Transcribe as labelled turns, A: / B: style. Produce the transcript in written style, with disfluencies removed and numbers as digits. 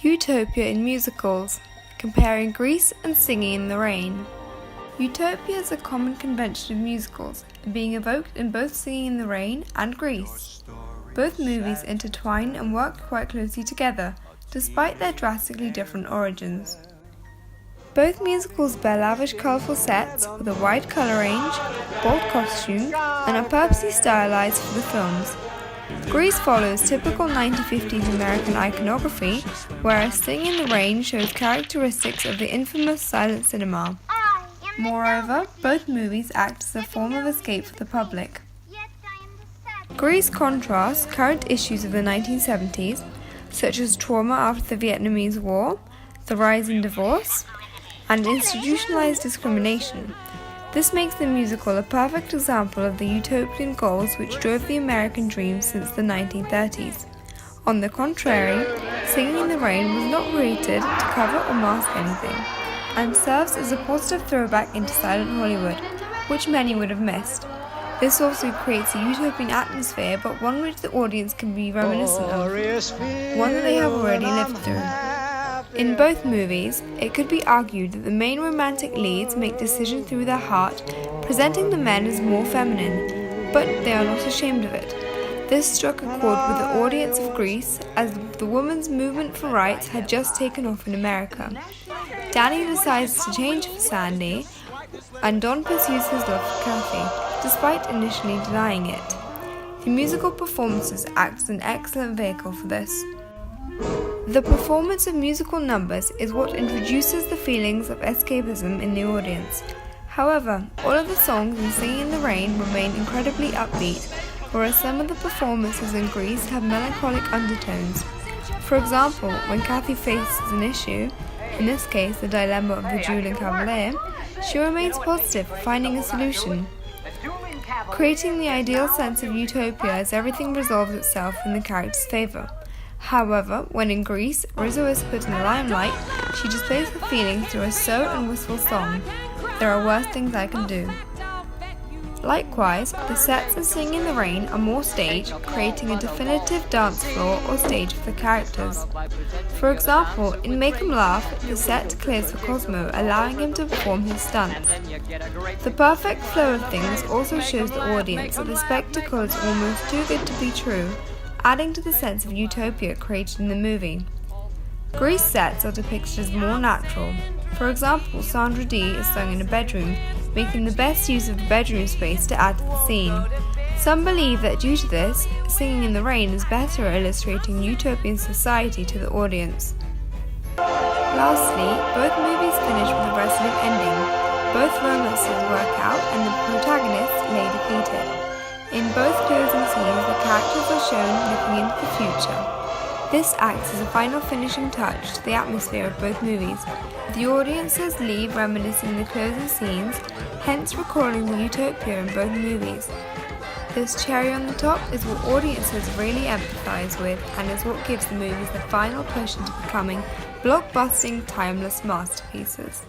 A: Utopia in musicals, comparing Grease and Singing in the Rain. Utopia is a common convention of musicals, being evoked in both Singing in the Rain and Grease. Both movies intertwine and work quite closely together, despite their drastically different origins. Both musicals bear lavish colourful sets with a wide colour range, bold costumes, and are purposely stylised for the films. Grease follows typical 1950s American iconography, whereas Singing in the Rain shows characteristics of the infamous silent cinema. Moreover, both movies act as a form of escape for the public. Grease contrasts current issues of the 1970s, such as trauma after the Vietnamese War, the rise in divorce, and institutionalized discrimination. This makes the musical a perfect example of the utopian goals which drove the American dream since the 1930s. On the contrary, Singing in the Rain was not created to cover or mask anything, and serves as a positive throwback into silent Hollywood, which many would have missed. This also creates a utopian atmosphere, but one which the audience can be reminiscent of, one that they have already lived through. In both movies, it could be argued that the main romantic leads make decisions through their heart, presenting the men as more feminine, but they are not ashamed of it. This struck a chord with the audience of Grease, as the women's movement for rights had just taken off in America. Danny decides to change for Sandy, and Don pursues his love for Kathy, despite initially denying it. The musical performances act as an excellent vehicle for this. The performance of musical numbers is what introduces the feelings of escapism in the audience. However, all of the songs in Singing in the Rain remain incredibly upbeat, whereas some of the performances in Grease have melancholic undertones. For example, when Kathy faces an issue, in this case the dilemma of the dueling cavalier, she remains positive, finding a solution, creating the ideal sense of utopia as everything resolves itself in the character's favour. However, when in Grease, Rizzo is put in the limelight, she displays her feelings through a slow and wistful song, "There Are Worse Things I Can Do." Likewise, the sets in Singing in the Rain are more staged, creating a definitive dance floor or stage for the characters. For example, in Make 'Em Laugh, the set clears for Cosmo, allowing him to perform his stunts. The perfect flow of things also shows the audience that the spectacle is almost too good to be true, adding to the sense of utopia created in the movie. Grease sets are depicted as more natural. For example, Sandra Dee is sung in a bedroom, making the best use of the bedroom space to add to the scene. Some believe that due to this, Singing in the Rain is better at illustrating utopian society to the audience. Lastly, both movies finish with a resonant ending. Both romances work out and the protagonists lay defeated. In both closing scenes, the characters are shown looking into the future. This acts as a final finishing touch to the atmosphere of both movies. The audiences leave reminiscing the closing scenes, hence recalling the utopia in both movies. This cherry on the top is what audiences really empathise with, and is what gives the movies the final push into becoming blockbusting, timeless masterpieces.